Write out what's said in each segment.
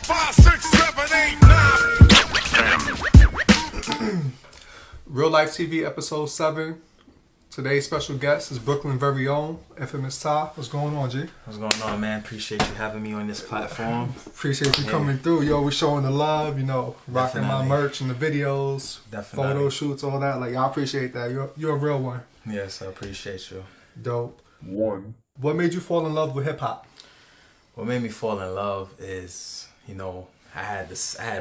5, 6, 7, 8, 9. Real Life TV Ep.7. Today's special guest is Brooklyn very own, Infamous Ty. What's going on, G? What's going on, man? Appreciate you having me on this platform. Appreciate you coming through. You always showing the love, you know, rocking my merch and the videos, photo shoots, all that. Like, I appreciate that. You're a real one. Yes, I appreciate you. Dope. What made you fall in love with hip hop? What made me fall in love is, you know, I had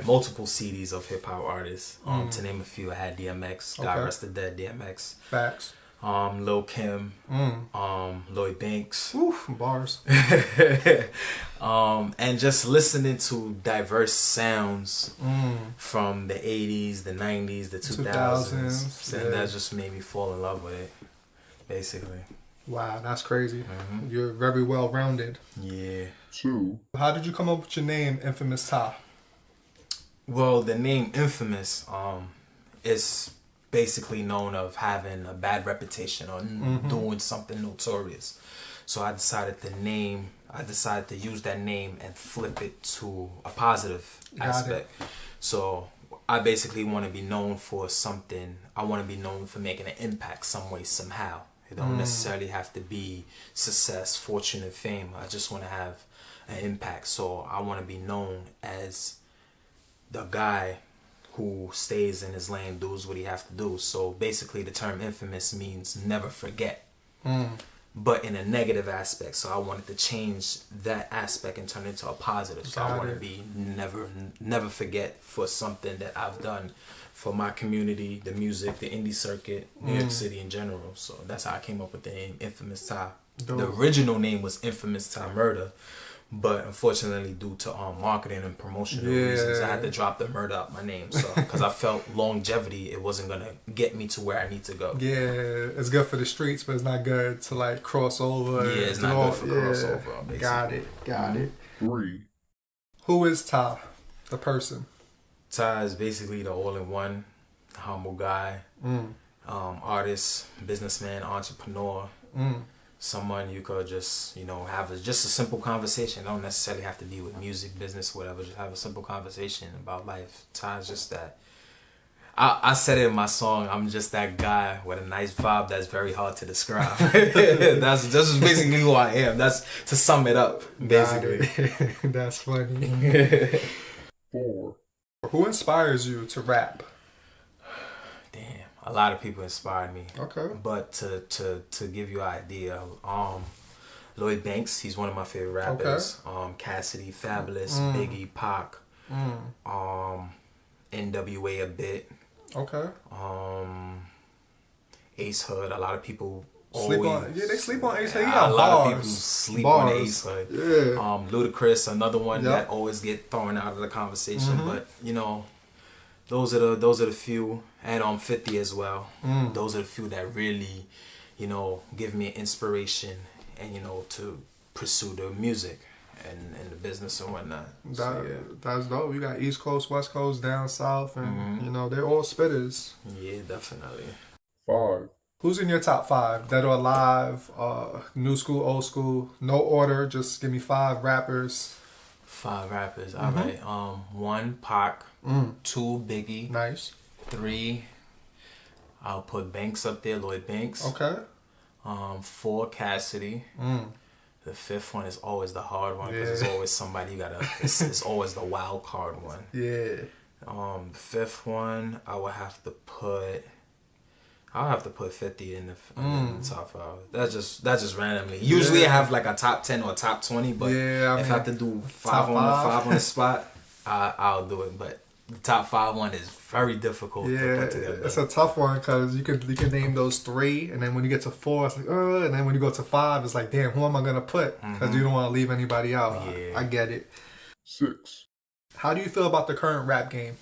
multiple CDs of hip hop artists. To name a few, I had DMX, God Rest the Dead, DMX. Facts. Lil Kim, Lloyd Banks. Oof, bars. And just listening to diverse sounds from the 80s, the 90s, the 2000s. And that just made me fall in love with it, basically. Wow, that's crazy. You're very well rounded. Yeah. How did you come up with your name, Infamous Ty? Well, the name Infamous is basically known of having a bad reputation or doing something notorious. So I decided to use that name and flip it to a positive aspect. So I basically want to be known for something. I want to be known for making an impact some way, somehow. It don't necessarily have to be success, fortune, and fame. I just want to have an impact. So I want to be known as the guy who stays in his lane, does what he has to do. So basically the term infamous means never forget, but in a negative aspect. So I wanted to change that aspect and turn it into a positive. So I want to be never forget for something that I've done for my community, the music, the indie circuit, New York City in general. So that's how I came up with the name Infamous Ty. The original name was Infamous Ty Murder, but unfortunately, due to marketing and promotional reasons, I had to drop the murder out my name. So, because I felt longevity, it wasn't gonna get me to where I need to go. Yeah, it's good for the streets, but it's not good to like cross over. Yeah, it's not good for crossover. Basically. Got it. 3. Who is Ty, the person? Ty is basically the all-in-one, humble guy, artist, businessman, entrepreneur. Someone you could just, you know, have just a simple conversation. It don't necessarily have to be with music, business, whatever. Just have a simple conversation about life. Ty's just that. I said it in my song, I'm just that guy with a nice vibe that's very hard to describe. That's basically who I am. That's to sum it up, basically. That's funny. 4. Who inspires you to rap? Damn, a lot of people inspired me. Okay. But to give you an idea, Lloyd Banks, he's one of my favorite rappers. Okay. Cassidy, Fabulous, Biggie, Pac, NWA a bit. Okay. Ace Hood. A lot of people they sleep on Ace Hood. A lot of people sleep on Ace Hood. Yeah. Ludacris, another one that always get thrown out of the conversation. But you know, those are the few, and 50 as well. Those are the few that really, you know, give me inspiration and, you know, to pursue the music and the business and whatnot. That's dope. You got East Coast, West Coast, down south, and you know they're all spitters. Yeah, definitely. 5. Who's in your top 5 that are alive? New school, old school, no order. Just give me 5 rappers. 5 rappers. All right. 1 Pac. 2 Biggie. Nice. 3. I'll put Banks up there. Lloyd Banks. Okay. 4 Cassidy. The 5th one is always the hard one because it's always somebody you gotta. It's always the wild card one. Yeah. The 5th one I'll have to put 50 in the top 5. That's just randomly. Usually I have like a top 10 or top 20, but if I have to do 5 on the spot, I'll do it. But the top 5 one is very difficult to put together. It's a tough one because you can name those 3, and then when you get to 4, it's like, and then when you go to 5, it's like, damn, who am I gonna put? Because you don't want to leave anybody out. Yeah. I get it. 6. How do you feel about the current rap game?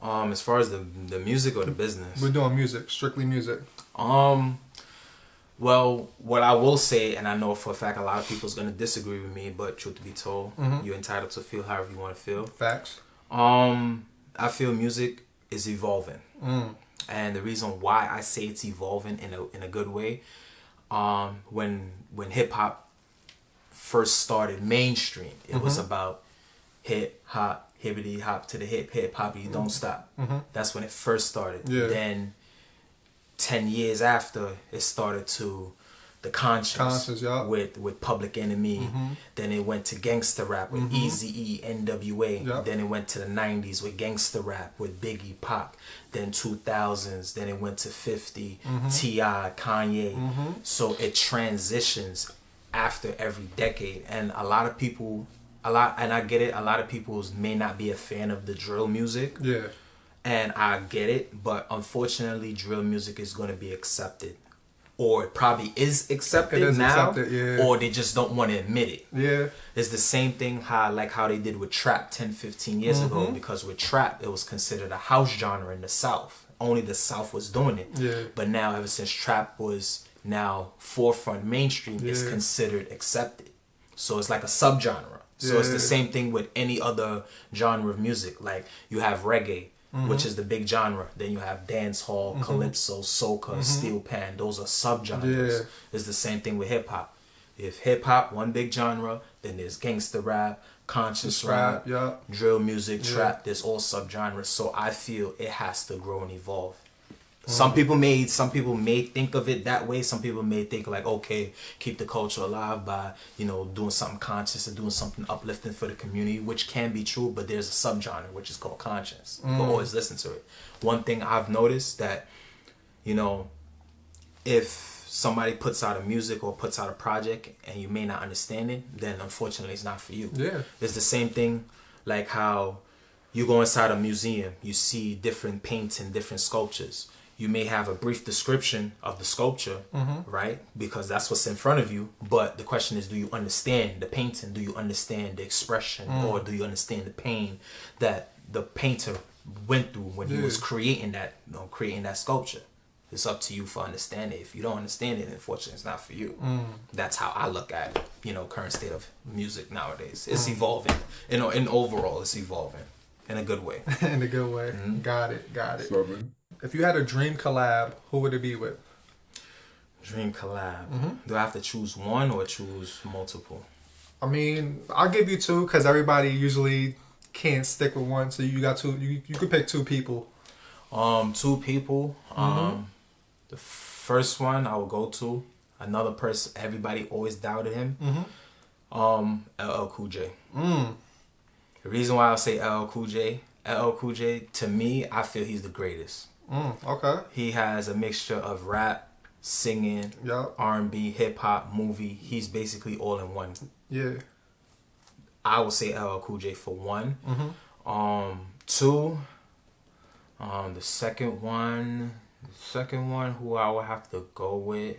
As far as the music or the business? We're doing music, strictly music. Well, what I will say, and I know for a fact a lot of people's gonna disagree with me, but truth to be told, you're entitled to feel however you want to feel. Facts. I feel music is evolving, and the reason why I say it's evolving in a good way, when hip hop first started mainstream, it was about hip hop, hibbity hop to the hip hop, you don't stop. That's when it first started. Yeah. Then 10 years after, it started to the conscious yeah. with Public Enemy. Then it went to gangster rap with Eazy-E, NWA. Yeah. Then it went to the 90s with gangster rap with Biggie, Pac. Then 2000s. Then it went to 50, T.I., Kanye. So it transitions after every decade. And a lot of people, and I get it, a lot of people may not be a fan of the drill music. Yeah. And I get it, but unfortunately, drill music is going to be accepted. Or it probably is accepted now, or they just don't want to admit it. Yeah. It's the same thing how they did with trap 10, 15 years ago, because with trap, it was considered a house genre in the South. Only the South was doing it. Yeah. But now, ever since trap was now forefront mainstream, it's considered accepted. So it's like a subgenre. So it's the same thing with any other genre of music. Like you have reggae, which is the big genre. Then you have dancehall, calypso, soca, steel pan. Those are subgenres. Yeah. It's the same thing with hip hop. If hip hop, one big genre, then there's gangster rap, conscious rap, drill music, trap. There's all subgenres. So I feel it has to grow and evolve. Some people may think of it that way. Some people may think like, okay, keep the culture alive by, doing something conscious and doing something uplifting for the community, which can be true, but there's a subgenre which is called conscious. You can always listen to it. One thing I've noticed that, if somebody puts out a music or puts out a project and you may not understand it, then unfortunately it's not for you. Yeah. It's the same thing like how you go inside a museum, you see different paints and different sculptures. You may have a brief description of the sculpture, right? Because that's what's in front of you. But the question is, do you understand the painting? Do you understand the expression? Or do you understand the pain that the painter went through when he was creating that sculpture? It's up to you for understanding. If you don't understand it, unfortunately, it's not for you. That's how I look at, current state of music nowadays. It's evolving. In overall, it's evolving in a good way. In a good way. Got it. If you had a dream collab, who would it be with? Dream collab. Do I have to choose one or choose multiple? I mean, I'll give you two because everybody usually can't stick with one. So you got two. You could pick two people. Two people. The first one I will go to another person. Everybody always doubted him. LL Cool J. The reason why I say LL Cool J, to me, I feel he's the greatest. Okay. He has a mixture of rap, singing, R&B, hip hop, movie. He's basically all in one. Yeah. I would say LL Cool J for one. Two. The second one who I would have to go with.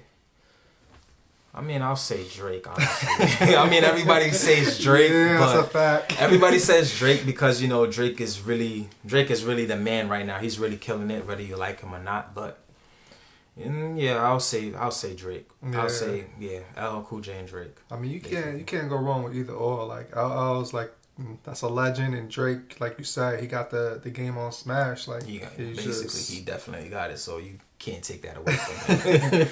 I mean, I'll say Drake, honestly. I mean, everybody says Drake, but that's a fact. Everybody says Drake because, Drake is really the man right now. He's really killing it, whether you like him or not. But, I'll say Drake. Yeah. I'll say, LL Cool J and Drake. I mean, you can't go wrong with either or. Like, LL's like, that's a legend, and Drake, like you said, he got the game on smash. Like, he definitely got it, so you can't take that away from him.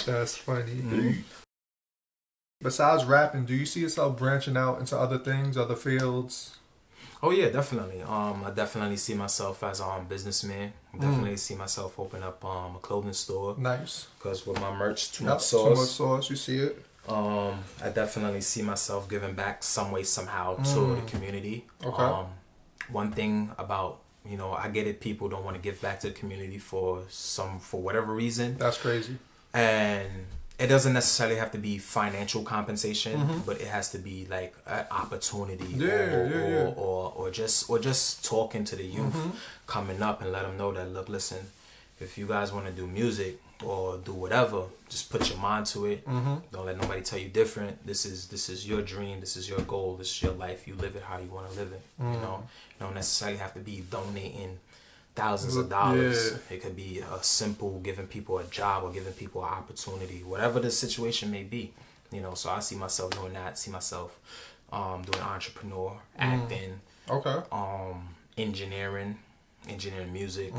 That's funny. Besides rapping, do you see yourself branching out into other things, other fields? Oh yeah, definitely. I definitely see myself as a businessman. Definitely see myself open up a clothing store. Nice. Because with my merch, too much sauce, you see it. I definitely see myself giving back some way, somehow to the community. Okay. One thing about, I get it, people don't want to give back to the community for whatever reason. That's crazy. And it doesn't necessarily have to be financial compensation, but it has to be like an opportunity or just talking to the youth coming up and let them know that, look, listen, if you guys want to do music or do whatever, just put your mind to it. Don't let nobody tell you different. This is your dream. This is your goal. This is your life. You live it how you want to live it. You don't necessarily have to be donating thousands of dollars. It could be a simple giving people a job or giving people an opportunity, whatever the situation may be. So I see myself doing that. See myself doing entrepreneur, acting, engineering music.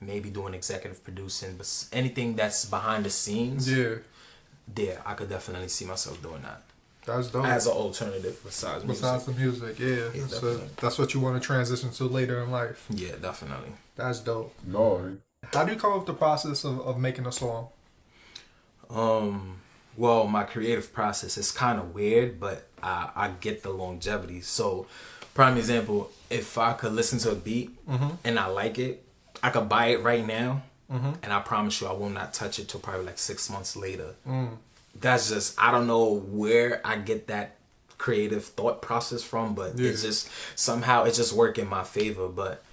Maybe doing executive producing, but anything that's behind the scenes, I could definitely see myself doing that. That's dope. as an alternative besides music. Besides the music, yeah. Yeah, So definitely. that's what you want to transition to later in life. Yeah, definitely. That's dope. No. How do you come up with the process of making a song? Well, my creative process is kind of weird, but I get the longevity. So, prime example, if I could listen to a beat and I like it, I could buy it right now, and I promise you I will not touch it till probably like 6 months later. That's just, I don't know where I get that creative thought process from, but it's just, somehow it just work in my favor. But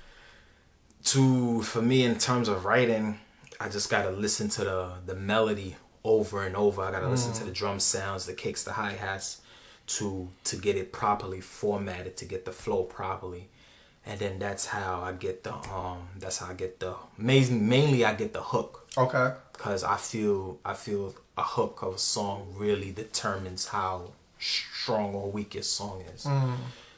for me, in terms of writing, I just gotta listen to the melody over and over. I gotta listen to the drum sounds, the kicks, the hi-hats to get it properly formatted, to get the flow properly. And then that's how I get the mainly I get the hook. Okay. Cause I feel a hook of a song really determines how strong or weak your song is.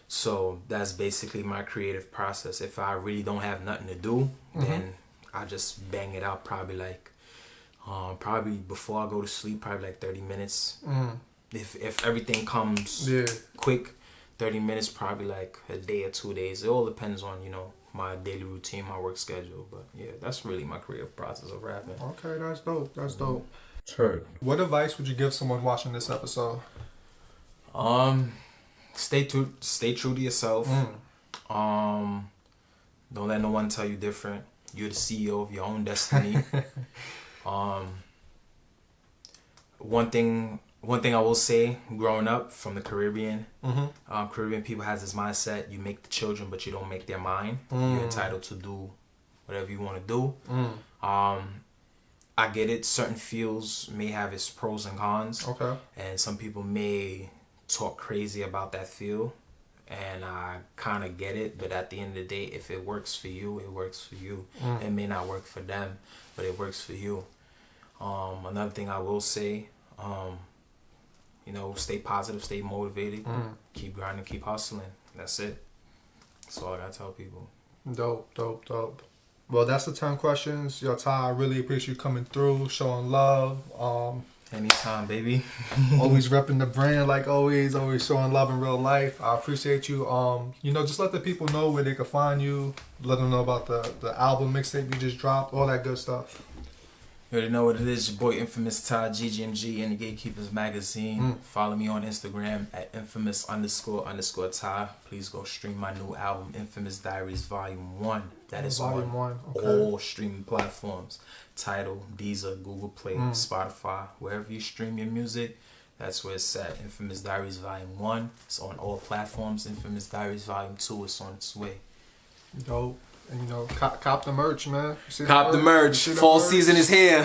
So that's basically my creative process. If I really don't have nothing to do, then I just bang it out probably like probably before I go to sleep, probably like 30 minutes. If everything comes quick, 30 minutes, probably like a day or 2 days. It all depends on, my daily routine, my work schedule. But yeah, that's really my creative process of rapping. Okay, that's dope. That's dope. Sure. What advice would you give someone watching this episode? Stay true to yourself. Don't let no one tell you different. You're the CEO of your own destiny. One thing I will say, growing up from the Caribbean, Caribbean people has this mindset: you make the children, but you don't make their mind. You're entitled to do whatever you want to do. I get it. Certain fields may have its pros and cons. Okay. And some people may talk crazy about that field, and I kind of get it. But at the end of the day, if it works for you, it works for you. It may not work for them, but it works for you. Another thing I will say, stay positive, stay motivated, keep grinding, keep hustling. That's it. That's all I gotta tell people. Dope. Well, that's the 10 questions. Yo, Ty, I really appreciate you coming through, showing love. Anytime, baby. Always repping the brand like always showing love in real life. I appreciate you. Just let the people know where they can find you. Let them know about the album mixtape you just dropped, all that good stuff. You already know what it is. Your boy Infamous Ty, GGMG, and the Gatekeepers Magazine. Follow me on Instagram at infamous__Ty. Please go stream my new album, Infamous Diaries Volume 1. That is Volume on 1. Okay. all streaming platforms. Tidal, Deezer, Google Play, Spotify. Wherever you stream your music, that's where it's at. Infamous Diaries Volume 1. It's on all platforms. Infamous Diaries Volume 2 is on its way. Dope. And cop the merch, man. Cop the merch. Fall season is here.